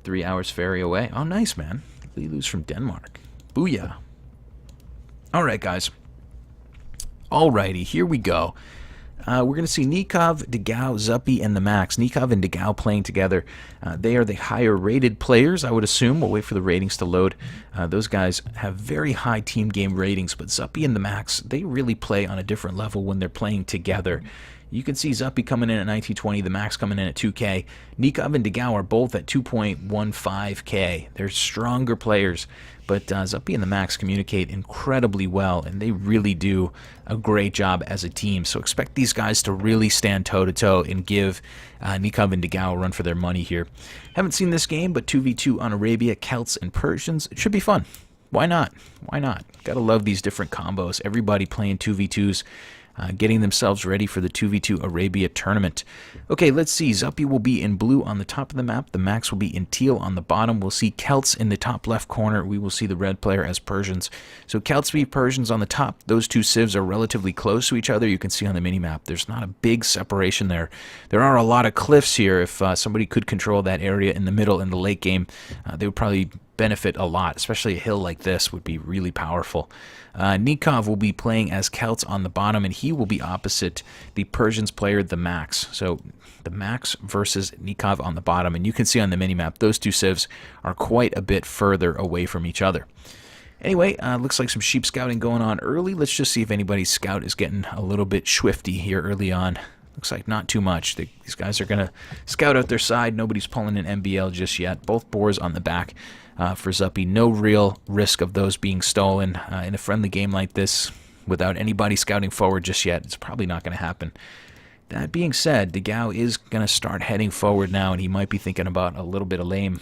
3 hours ferry away. Oh, nice, man. Lilu's from Denmark. Booyah. All right, guys. Alrighty, here we go. We're going to see Nicov, Dogao, Zuppi, and TheMax. Nicov and Dogao playing together. They are the higher-rated players, I would assume. We'll wait for the ratings to load. Those guys have very high team game ratings, but Zuppi and TheMax, they really play on a different level when they're playing together. You can see Zuppi coming in at 1920, TheMax coming in at 2K. Nicov and Dogao are both at 2.15K. They're stronger players, but Zuppi and TheMax communicate incredibly well, and they really do a great job as a team. So expect these guys to really stand toe-to-toe and give Nicov and Dogao a run for their money here. Haven't seen this game, but 2v2 on Arabia, Celts, and Persians. It should be fun. Why not? Why not? Gotta love these different combos. Everybody playing 2v2s. Getting themselves ready for the 2v2 Arabia tournament. Okay, let's see. Zuppi will be in blue on the top of the map. TheMax will be in teal on the bottom. We'll see Celts in the top left corner. We will see the red player as Persians. So Celts v Persians on the top. Those two civs are relatively close to each other. You can see on the mini-map. There's not a big separation there. There are a lot of cliffs here. If somebody could control that area in the middle in the late game, they would probably benefit a lot, especially a hill like this would be really powerful. Nicov will be playing as Celts on the bottom, and he will be opposite the Persians player, TheMax. So TheMax versus Nicov on the bottom, and you can see on the minimap those two civs are quite a bit further away from each other. Anyway, looks like some sheep scouting going on early. Let's just see if anybody's scout is getting a little bit swifty here early on. Looks like not too much. These guys are going to scout out their side. Nobody's pulling an MBL just yet. Both boars on the back for Zuppi. No real risk of those being stolen in a friendly game like this without anybody scouting forward just yet. It's probably not going to happen. That being said, Dogao is going to start heading forward now, and he might be thinking about a little bit of lame.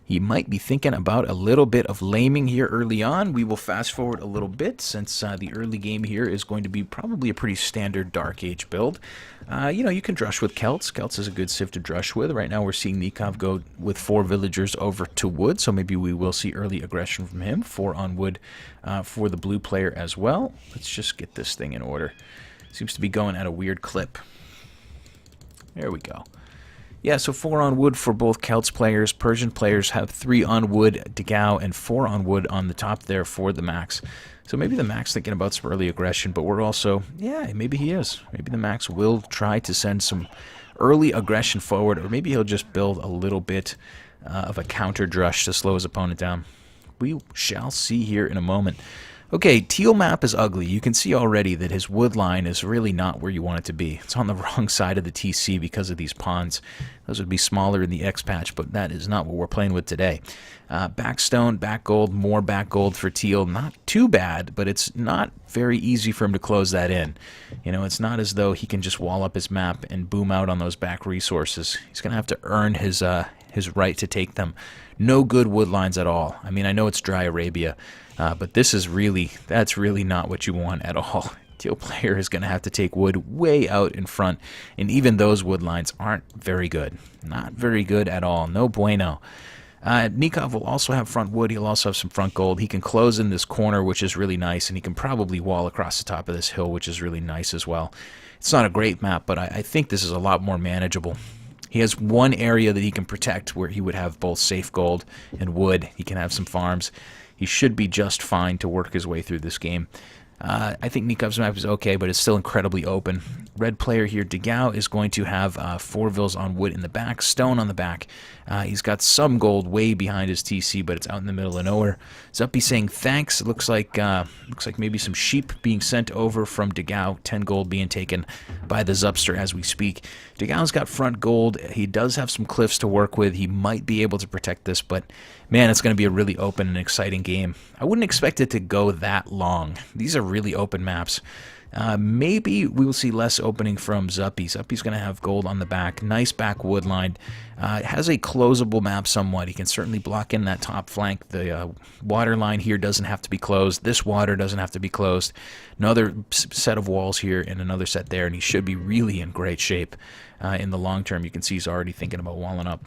He might be thinking about a little bit of laming here early on. We will fast forward a little bit since the early game here is going to be probably a pretty standard Dark Age build. You know, you can drush with Celts. Celts is a good civ to drush with. Right now we're seeing Nicov go with 4 villagers over to wood, so maybe we will see early aggression from him. 4 on wood for the blue player as well. Let's just get this thing in order. Seems to be going at a weird clip. There we go. Yeah, so 4 on wood for both Celts players. Persian players have 3 on wood, Dogao, and 4 on wood on the top there for TheMax. So maybe TheMax thinking about some early aggression, but we're also, yeah, maybe he is. Maybe TheMax will try to send some early aggression forward, or maybe he'll just build a little bit of a counter drush to slow his opponent down. We shall see here in a moment. Okay, teal map is ugly. You can see already that his wood line is really not where you want it to be. It's on the wrong side of the TC because of these ponds. Those would be smaller in the X patch, but that is not what we're playing with today. Back stone, back gold, more back gold for teal. Not too bad, but it's not very easy for him to close that in. You know, it's not as though he can just wall up his map and boom out on those back resources. He's going to have to earn his right to take them. No good wood lines at all. I mean, I know it's dry Arabia, but this is really, that's really not what you want at all. Teal player is going to have to take wood way out in front, and even those wood lines aren't very good. Not very good at all. No bueno. Nicov will also have front wood. He'll also have some front gold. He can close in this corner, which is really nice, and he can probably wall across the top of this hill, which is really nice as well. It's not a great map, but I think this is a lot more manageable. He has one area that he can protect where he would have both safe gold and wood. He can have some farms. He should be just fine to work his way through this game. I think Nikov's map is okay, but it's still incredibly open. Red player here, Dogao, is going to have 4 vills on wood in the back, stone on the back. He's got some gold way behind his TC, but it's out in the middle of nowhere. Zuppi saying thanks. It looks like maybe some sheep being sent over from Dogao. 10 gold being taken by the Zupster as we speak. Dogao's got front gold. He does have some cliffs to work with. He might be able to protect this, but man, it's going to be a really open and exciting game. I wouldn't expect it to go that long. These are really open maps. Maybe we will see less opening from Zuppi. Zuppi's going to have gold on the back. Nice back wood line. It has a closable map somewhat. He can certainly block in that top flank. The water line here doesn't have to be closed. This water doesn't have to be closed. Another set of walls here and another set there, and he should be really in great shape in the long term. You can see he's already thinking about walling up.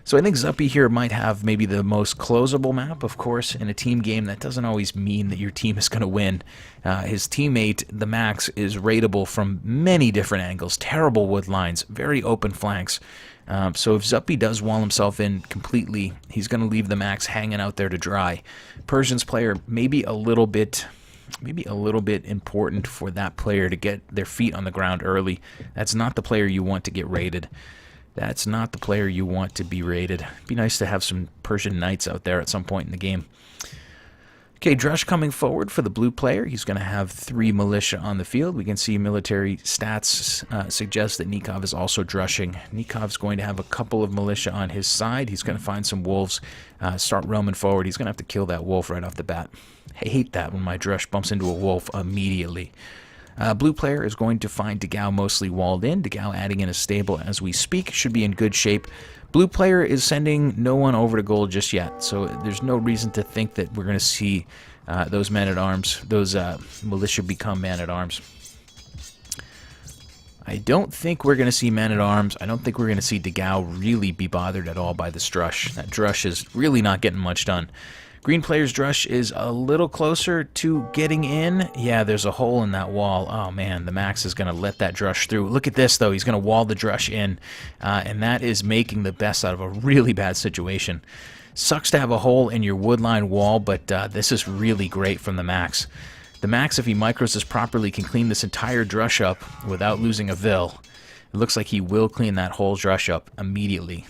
So I think Zuppi here might have maybe the most closable map. Of course, in a team game, that doesn't always mean that your team is going to win. His teammate, TheMax, is rateable from many different angles. Terrible wood lines, very open flanks. So if Zuppi does wall himself in completely, he's going to leave the Max hanging out there to dry. Persian's player maybe a little bit important for that player to get their feet on the ground early. That's not the player you want to get raided. That's not the player you want to be raided. It'd be nice to have some Persian knights out there at some point in the game. Okay, Drush coming forward for the blue player. He's going to have 3 militia on the field. We can see military stats suggest that Nicov is also drushing. Nikov's going to have a couple of militia on his side. He's going to find some wolves, start roaming forward. He's going to have to kill that wolf right off the bat. I hate that when my Drush bumps into a wolf immediately. Blue player is going to find Dogao mostly walled in. Dogao adding in a stable as we speak. Should be in good shape. Blue player is sending no one over to gold just yet, so there's no reason to think that we're going to see those men-at-arms, those militia become men-at-arms. I don't think we're going to see men-at-arms. I don't think we're going to see Dogao really be bothered at all by this Drush. That Drush is really not getting much done. Green player's Drush is a little closer to getting in. Yeah, there's a hole in that wall. Oh, man, the Max is going to let that Drush through. Look at this, though. He's going to wall the Drush in, and that is making the best out of a really bad situation. Sucks to have a hole in your woodline wall, but this is really great from the Max. The Max, if he micros this properly, can clean this entire Drush up without losing a Vil. It looks like he will clean that whole Drush up immediately.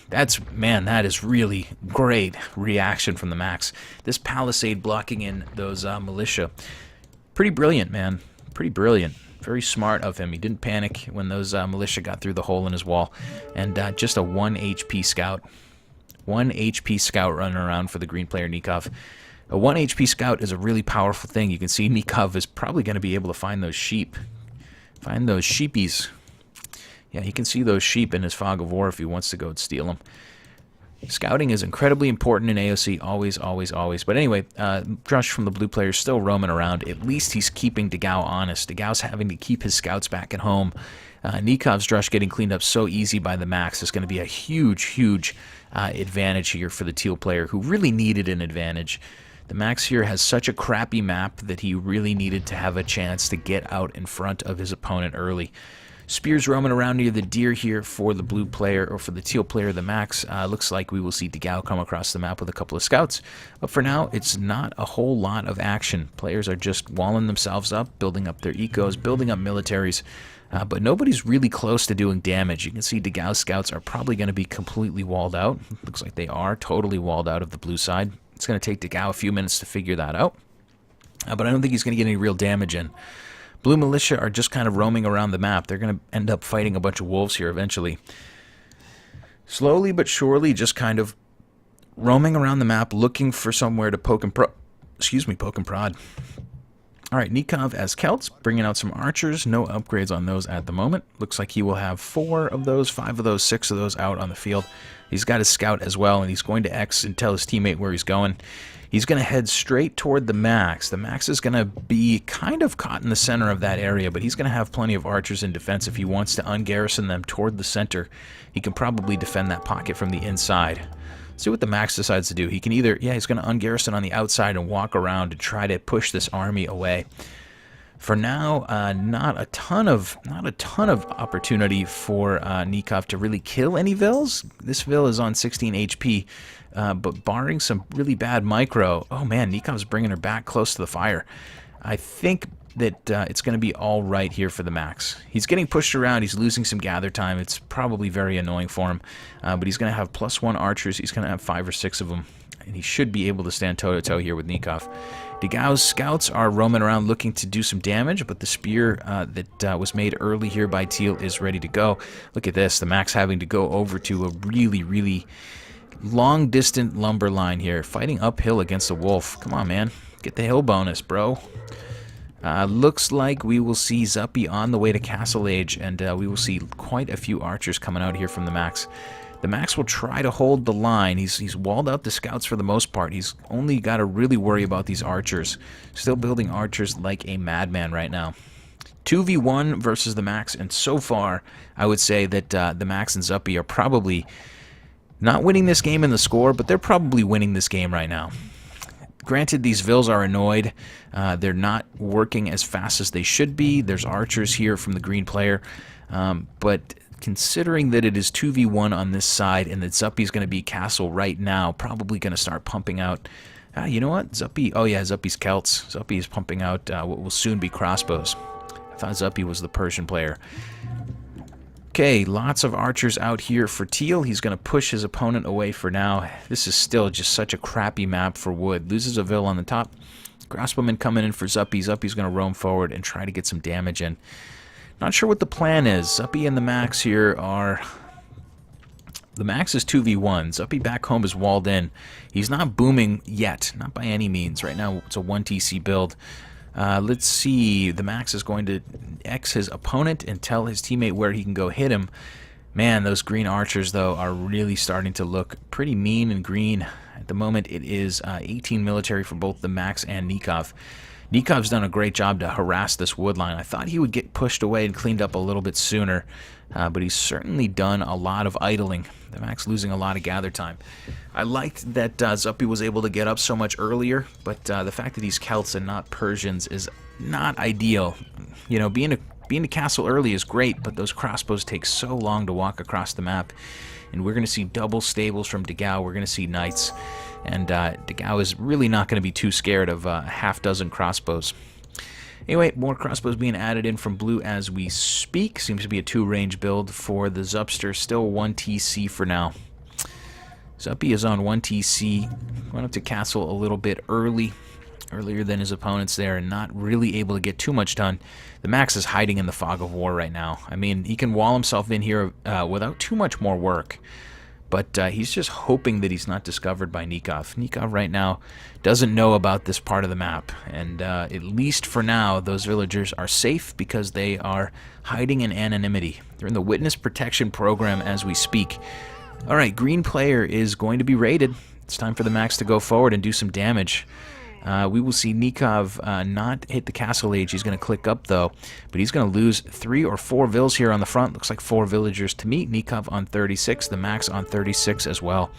Man, that is really great reaction from the Max. This palisade blocking in those militia. Pretty brilliant, man. Pretty brilliant. Very smart of him. He didn't panic when those militia got through the hole in his wall. And just a 1 HP scout. 1 HP scout running around for the green player Nicov. A 1 HP scout is a really powerful thing. You can see Nicov is probably going to be able to find those sheep. Find those sheepies. Yeah, he can see those sheep in his fog of war if he wants to go and steal them. Scouting is incredibly important in AOC, always, always, always. But anyway, Drush from the blue player is still roaming around. At least he's keeping Dogao honest. Dogao's having to keep his scouts back at home. Nikov's Drush getting cleaned up so easy by the Max is going to be a huge, huge advantage here for the teal player, who really needed an advantage. The Max here has such a crappy map that he really needed to have a chance to get out in front of his opponent early. Spears roaming around near the deer here for the blue player, or for the teal player, the Max. Looks like we will see Dogao come across the map with a couple of scouts. But for now, it's not a whole lot of action. Players are just walling themselves up, building up their ecos, building up militaries. But nobody's really close to doing damage. You can see Dogao's scouts are probably going to be completely walled out. Looks like they are totally walled out of the blue side. It's going to take Dogao a few minutes to figure that out. But I don't think he's going to get any real damage in. Blue militia are just kind of roaming around the map. They're going to end up fighting a bunch of wolves here eventually. Slowly but surely, just kind of roaming around the map, looking for somewhere to poke and prod. All right, Nicov as Celts, bringing out some archers. No upgrades on those at the moment. Looks like he will have 4 of those, 5 of those, 6 of those out on the field. He's got his scout as well, and he's going to X and tell his teammate where he's going. He's going to head straight toward the Max. The Max is going to be kind of caught in the center of that area, but he's going to have plenty of archers in defense. If he wants to ungarrison them toward the center, he can probably defend that pocket from the inside. See what the Max decides to do. He can either, he's going to ungarrison on the outside and walk around to try to push this army away. For now, not a ton of opportunity for Nicov to really kill any Vils. This Vil is on 16 HP, but barring some really bad micro, oh man, Nikov's bringing her back close to the fire. I think that it's going to be all right here for the Max. He's getting pushed around. He's losing some gather time. It's probably very annoying for him, but he's going to have +1 archers. He's going to have 5 or 6 of them, and he should be able to stand toe-to-toe here with Nicov. Dogao's scouts are roaming around looking to do some damage, but the spear that was made early here by Teal is ready to go. Look at this. The Max having to go over to a really, really long-distant lumber line here, fighting uphill against a wolf. Come on, man. Get the hill bonus, bro. Looks like we will see Zuppi on the way to Castle Age, and we will see quite a few archers coming out here from the Max. The Max will try to hold the line. He's walled out the scouts for the most part. He's only got to really worry about these archers. Still building archers like a madman right now. 2v1 versus the Max, and so far, I would say that the Max and Zuppi are probably not winning this game in the score, but they're probably winning this game right now. Granted, these Vils are annoyed. They're not working as fast as they should be. There's archers here from the green player, but considering that it is 2v1 on this side and that Zuppi's going to be castle right now, probably going to start pumping out... you know what? Zuppi... Oh, yeah, Zuppi's Celts. Zuppi is pumping out what will soon be crossbows. I thought Zuppi was the Persian player. Okay, lots of archers out here for Teal. He's going to push his opponent away for now. This is still just such a crappy map for Wood. Loses a Vil on the top. Crossbowmen coming in for Zuppi. Zuppi's going to roam forward and try to get some damage in. Not sure what the plan is. Zuppi and TheMax here are... TheMax is 2v1. Zuppi back home is walled in. He's not booming yet. Not by any means. Right now it's a 1TC build. Let's see. TheMax is going to X his opponent and tell his teammate where he can go hit him. Man, those green archers, though, are really starting to look pretty mean and green. At the moment, it is 18 military for both TheMax and Nicov. Nikov's done a great job to harass this wood line. I thought he would get pushed away and cleaned up a little bit sooner, but he's certainly done a lot of idling. TheMax losing a lot of gather time. I liked that Zuppi was able to get up so much earlier, but the fact that he's Celts and not Persians is not ideal. You know, being a castle early is great, but those crossbows take so long to walk across the map. And we're going to see double stables from Dogao. We're going to see knights. And Dogao is really not going to be too scared of a half dozen crossbows. Anyway, more crossbows being added in from blue as we speak. Seems to be a 2-range build for the Zupster. Still 1TC for now. Zuppi is on 1TC. Went up to castle a little bit earlier than his opponents there, and not really able to get too much done. TheMax is hiding in the fog of war right now. I mean, he can wall himself in here without too much more work. But he's just hoping that he's not discovered by Nicov. Nicov right now doesn't know about this part of the map. And at least for now, those villagers are safe because they are hiding in anonymity. They're in the witness protection program as we speak. All right, green player is going to be raided. It's time for TheMax to go forward and do some damage. We will see Nicov not hit the castle age. He's going to click up, though. But he's going to lose 3 or 4 Vils here on the front. Looks like 4 villagers to me. Nicov on 36. TheMax on 36 as well.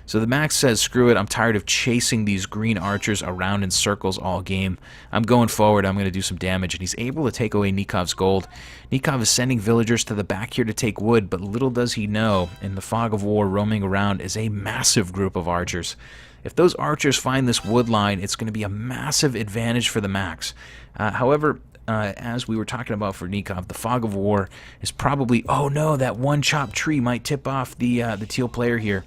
So TheMax says, screw it. I'm tired of chasing these green archers around in circles all game. I'm going forward. I'm going to do some damage. And he's able to take away Nikov's gold. Nicov is sending villagers to the back here to take wood. But little does he know, in the fog of war roaming around is a massive group of archers. If those archers find this wood line, it's going to be a massive advantage for TheMax. However, as we were talking about for Nicov, the fog of war is probably... Oh no, that one chopped tree might tip off the teal player here.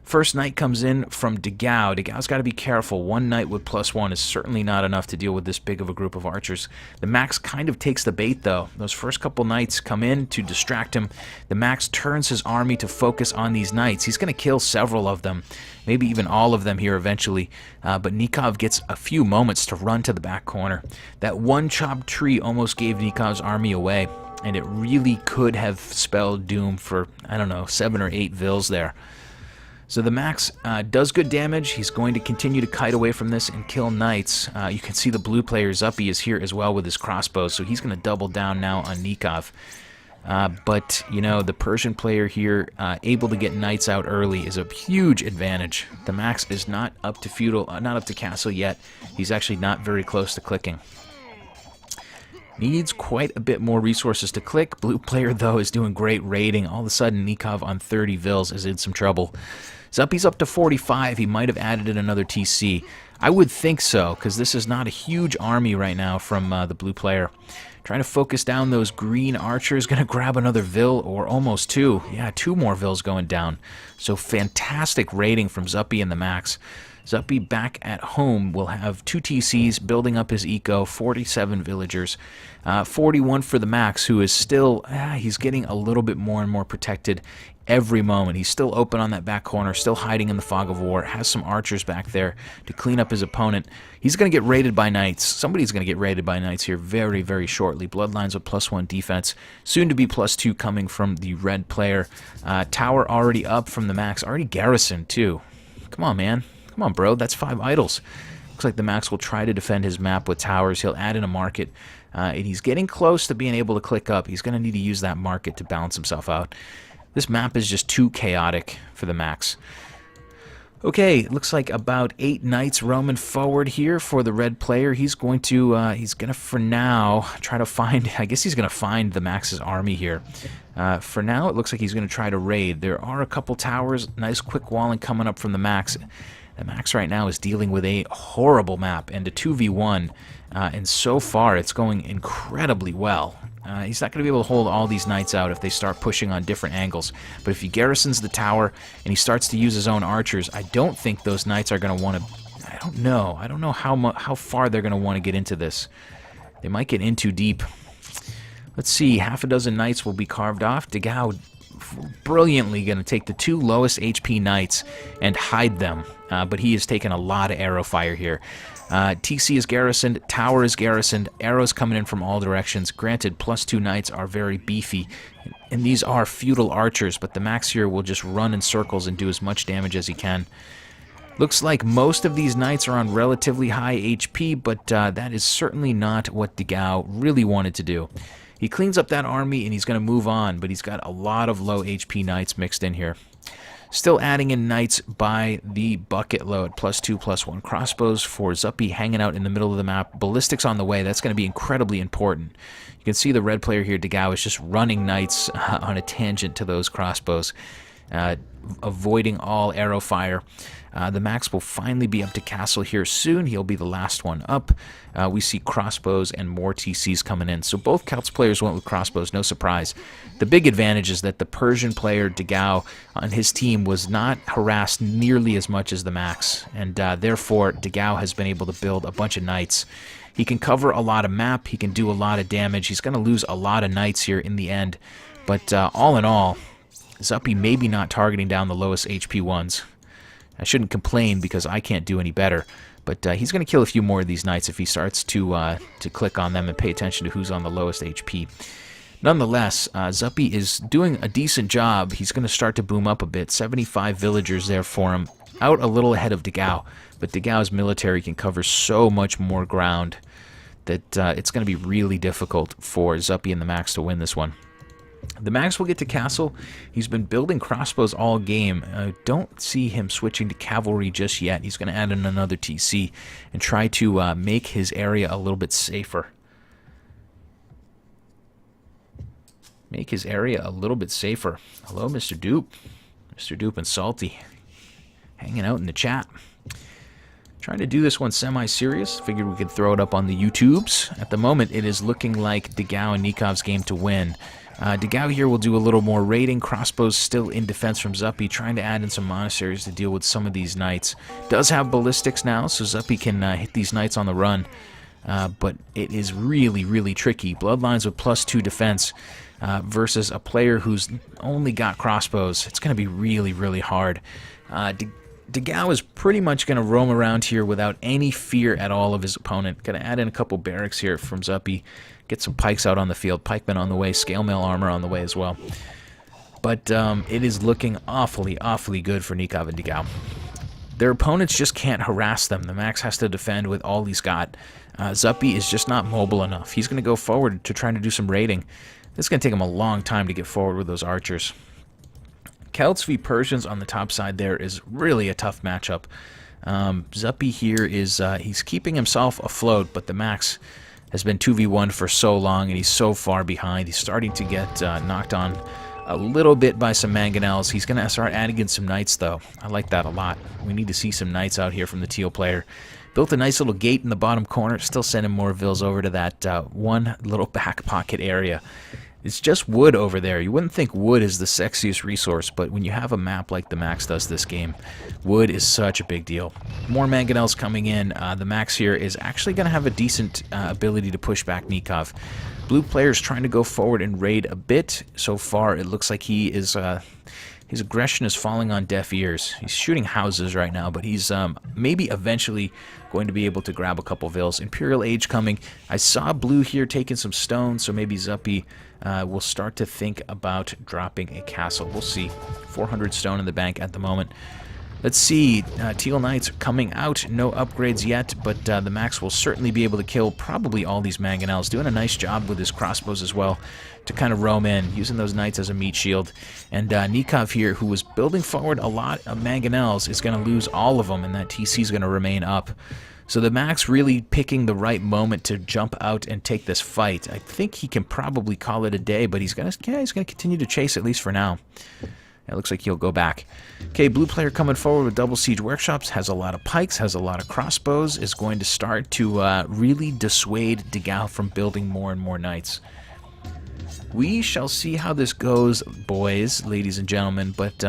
First knight comes in from Dogao. Dogao's got to be careful. One knight with +1 is certainly not enough to deal with this big of a group of archers. TheMax kind of takes the bait, though. Those first couple knights come in to distract him. TheMax turns his army to focus on these knights. He's going to kill several of them, maybe even all of them here eventually. But Nicov gets a few moments to run to the back corner. That one chopped tree almost gave Nikov's army away, and it really could have spelled doom for, I don't know, 7 or 8 Vils there. So TheMax does good damage. He's going to continue to kite away from this and kill knights. You can see the blue player Zuppi is here as well with his crossbows, so he's going to double down now on Nicov. But, you know, the Persian player here able to get knights out early is a huge advantage. TheMax is not up to feudal, not up to castle yet. He's actually not very close to clicking. Needs quite a bit more resources to click. Blue player, though, is doing great raiding. All of a sudden, Nicov on 30 Vils is in some trouble. Zuppi's up to 45. He might have added in another TC. I would think so, because this is not a huge army right now from the blue player. Trying to focus down those green archers. Going to grab another Vil, or almost 2. Yeah, 2 more Vils going down. So fantastic raiding from Zuppi and TheMax. Zuppi back at home will have 2 TCs, building up his eco, 47 villagers. 41 for TheMax, who is still, he's getting a little bit more and more protected every moment. He's still open on that back corner, still hiding in the fog of war, has some archers back there to clean up his opponent. He's going to get raided by knights. Somebody's going to get raided by knights here very, very shortly. Bloodlines with +1 defense, soon to be +2 coming from the red player. Tower already up from TheMax, already garrisoned too. Come on, man. Come on, bro. That's 5 idols. Looks like TheMax will try to defend his map with towers. He'll add in a market. And he's getting close to being able to click up. He's going to need to use that market to balance himself out. This map is just too chaotic for TheMax. Okay, looks like about 8 knights roaming forward here for the red player. He's going to for now, try to find, I guess he's going to find TheMax's army here. For now, it looks like he's going to try to raid. There are a couple towers, nice quick walling coming up from the Max. The Max right now is dealing with a horrible map and a 2v1, and so far it's going incredibly well. He's not going to be able to hold all these knights out if they start pushing on different angles. But if he garrisons the tower and he starts to use his own archers, I don't think those knights are going to want to... I don't know how far they're going to want to get into this. They might get in too deep. Let's see, half a dozen knights will be carved off. Dogao brilliantly going to take the 2 lowest HP knights and hide them. But he has taken a lot of arrow fire here. TC is garrisoned, tower is garrisoned, arrows coming in from all directions. Granted, +2 knights are very beefy, and these are feudal archers, but the Max here will just run in circles and do as much damage as he can. Looks like most of these knights are on relatively high HP, but that is certainly not what Dogao really wanted to do. He cleans up that army and he's going to move on, but he's got a lot of low HP knights mixed in here. Still adding in knights by the bucket load. +2/+1 crossbows for Zuppi hanging out in the middle of the map. Ballistics on the way. That's going to be incredibly important. You can see the red player here, Dogao, is just running knights on a tangent to those crossbows, avoiding all arrow fire. The Max will finally be up to castle here soon. He'll be the last one up. We see crossbows and more TCs coming in. So both Celts players went with crossbows, no surprise. The big advantage is that the Persian player, Dogao, on his team was not harassed nearly as much as the Max. And therefore, Dogao has been able to build a bunch of knights. He can cover a lot of map. He can do a lot of damage. He's going to lose a lot of knights here in the end. But all in all, Zuppi maybe not targeting down the lowest HP ones. I shouldn't complain because I can't do any better, but he's going to kill a few more of these knights if he starts to click on them and pay attention to who's on the lowest HP. Nonetheless, Zuppi is doing a decent job. He's going to start to boom up a bit. 75 villagers there for him, out a little ahead of Dogao, but Dogao's military can cover so much more ground that it's going to be really difficult for Zuppi and the Max to win this one. The Max will get to castle. He's been building crossbows all game. I don't see him switching to cavalry just yet. He's going to add in another TC and try to make his area a little bit safer. Make his area a little bit safer. Hello, Mr. Dupe. Mr. Dupe and Salty. Hanging out in the chat. Trying to do this one semi-serious. Figured we could throw it up on the YouTubes. At the moment, it is looking like Dogao and Nicov's game to win. Dogao here will do a little more raiding. Crossbows still in defense from Zuppi, trying to add in some monasteries to deal with some of these knights. Does have ballistics now, so Zuppi can hit these knights on the run. But it is really, really tricky. Bloodlines with +2 defense versus a player who's only got crossbows. It's going to be really, really hard. Dogao is pretty much going to roam around here without any fear at all of his opponent. Going to add in a couple barracks here from Zuppi. Get some pikes out on the field. Pikemen on the way. Scale mail armor on the way as well. But it is looking awfully, awfully good for Nicov and Dogao. Their opponents just can't harass them. The Max has to defend with all he's got. Zuppi is just not mobile enough. He's going to go forward to trying to do some raiding. This is going to take him a long time to get forward with those archers. Celts v Persians on the top side there is really a tough matchup. Zuppi here is he's keeping himself afloat, but the Max has been 2v1 for so long and he's so far behind. He's starting to get knocked on a little bit by some mangonels. He's going to start adding in some knights though. I like that a lot. We need to see some knights out here from the teal player. Built a nice little gate in the bottom corner. Still sending more vills over to that one little back pocket area. It's just wood over there. You wouldn't think wood is the sexiest resource, but when you have a map like the Max does this game, wood is such a big deal. More mangonels coming in. The Max here is actually going to have a decent ability to push back Nicov. Blue player's trying to go forward and raid a bit. So far, it looks like he is... his aggression is falling on deaf ears. He's shooting houses right now, but he's maybe eventually going to be able to grab a couple vills. Imperial Age coming. I saw blue here taking some stone, so maybe Zuppi will start to think about dropping a castle. We'll see. 400 stone in the bank at the moment. Let's see. Teal Knights coming out. No upgrades yet, but the Max will certainly be able to kill probably all these mangonels. Doing a nice job with his crossbows as well to kind of roam in, using those knights as a meat shield. And Nicov here, who was building forward a lot of mangonels, is going to lose all of them, and that TC is going to remain up. So the Max really picking the right moment to jump out and take this fight. I think he can probably call it a day, but he's gonna continue to chase, at least for now. It looks like he'll go back. Okay, blue player coming forward with double siege workshops, has a lot of pikes, has a lot of crossbows, is going to start to really dissuade Dogao from building more and more knights. We shall see how this goes, boys, ladies and gentlemen, but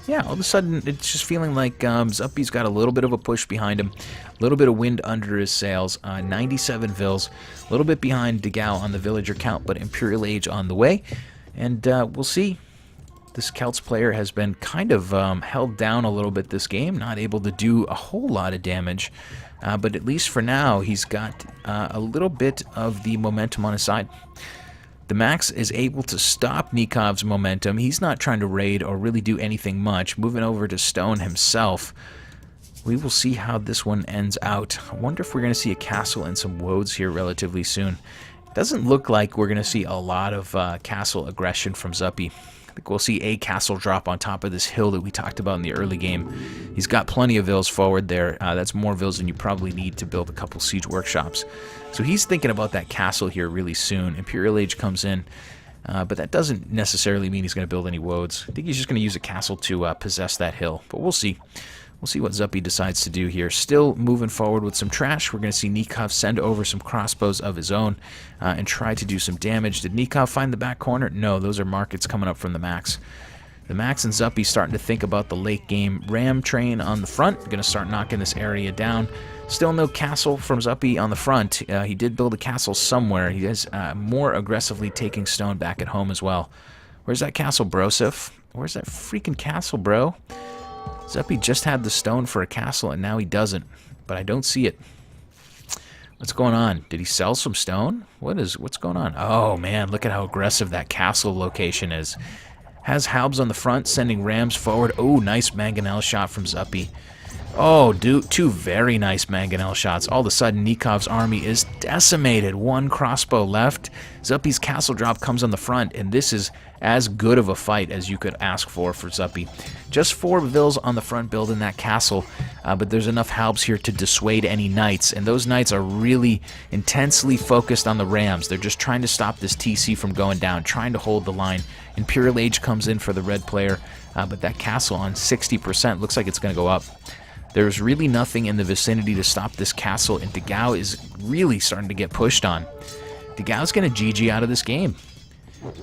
yeah, all of a sudden it's just feeling like Zuppi's got a little bit of a push behind him, a little bit of wind under his sails, 97 vills, a little bit behind Dogao on the villager count, but Imperial Age on the way, and we'll see. This Celts player has been kind of held down a little bit this game, not able to do a whole lot of damage, but at least for now he's got a little bit of the momentum on his side. TheMax is able to stop Nikov's momentum. He's not trying to raid or really do anything much. Moving over to stone himself. We will see how this one ends out. I wonder if we're going to see a castle and some woads here relatively soon. It doesn't look like we're going to see a lot of castle aggression from Zuppi. I think we'll see a castle drop on top of this hill that we talked about in the early game. He's got plenty of vills forward there. That's more vills than you probably need to build a couple siege workshops. So he's thinking about that castle here really soon. Imperial Age comes in, but that doesn't necessarily mean he's going to build any woads. I think he's just going to use a castle to possess that hill, but we'll see. We'll see what Zuppi decides to do here. Still moving forward with some trash. We're going to see Nicov send over some crossbows of his own and try to do some damage. Did Nicov find the back corner? No, those are markets coming up from the Max. The Max and Zuppi starting to think about the late game ram train on the front. Going to start knocking this area down. Still no castle from Zuppi on the front. He did build a castle somewhere. He is more aggressively taking stone back at home as well. Where's that castle, Brosif? Where's that freaking castle, bro? Zuppi just had the stone for a castle, and now he doesn't. But I don't see it. What's going on? Did he sell some stone? What's going on? Oh, man, look at how aggressive that castle location is. Has halbs on the front, sending rams forward. Oh, nice mangonel shot from Zuppi. Oh, dude, two very nice mangonel shots. All of a sudden, Nikov's army is decimated. One crossbow left. Zuppi's castle drop comes on the front, and this is as good of a fight as you could ask for Zuppi. Just 4 vills on the front building that castle, but there's enough halbs here to dissuade any knights, and those knights are really intensely focused on the rams. They're just trying to stop this TC from going down, trying to hold the line. Imperial Age comes in for the red player, but that castle on 60% looks like it's going to go up. There's really nothing in the vicinity to stop this castle, and Dogao is really starting to get pushed on. Dogao's going to GG out of this game.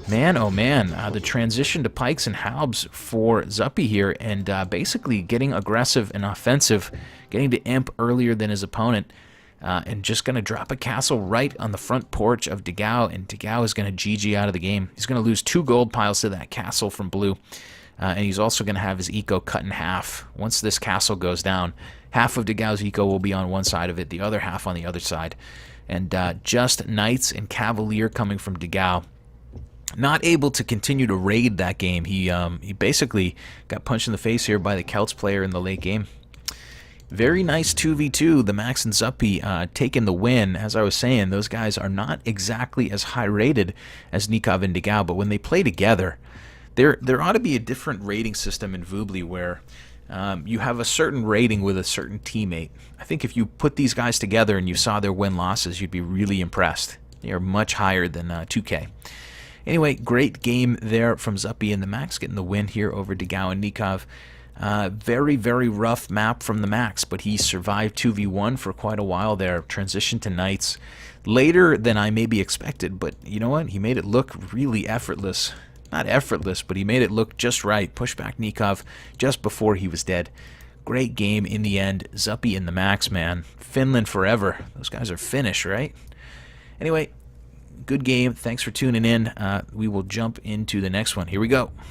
Man, oh man, the transition to pikes and halbs for Zuppi here, and basically getting aggressive and offensive, getting to imp earlier than his opponent, and just going to drop a castle right on the front porch of Dogao, and Dogao is going to GG out of the game. He's going to lose 2 gold piles to that castle from blue. And he's also going to have his eco cut in half. Once this castle goes down, half of Dogao's eco will be on one side of it, the other half on the other side. And just knights and cavalier coming from Dogao. Not able to continue to raid that game. He basically got punched in the face here by the Celts player in the late game. Very nice 2v2. TheMax and Zuppi taking the win. As I was saying, those guys are not exactly as high rated as Nicov and Dogao, but when they play together, there ought to be a different rating system in Vubli where you have a certain rating with a certain teammate. I think if you put these guys together and you saw their win-losses, you'd be really impressed. They are much higher than 2K. Anyway, great game there from Zuppi and TheMax, getting the win here over Dogao and Nicov. Very, very rough map from TheMax, but he survived 2v1 for quite a while there. Transitioned to knights later than I maybe expected, but you know what? He made it look really effortless. Not effortless, but he made it look just right. Pushed back Nicov just before he was dead. Great game in the end. Zuppi and TheMax, man. Finland forever. Those guys are Finnish, right? Anyway, good game. Thanks for tuning in. We will jump into the next one. Here we go.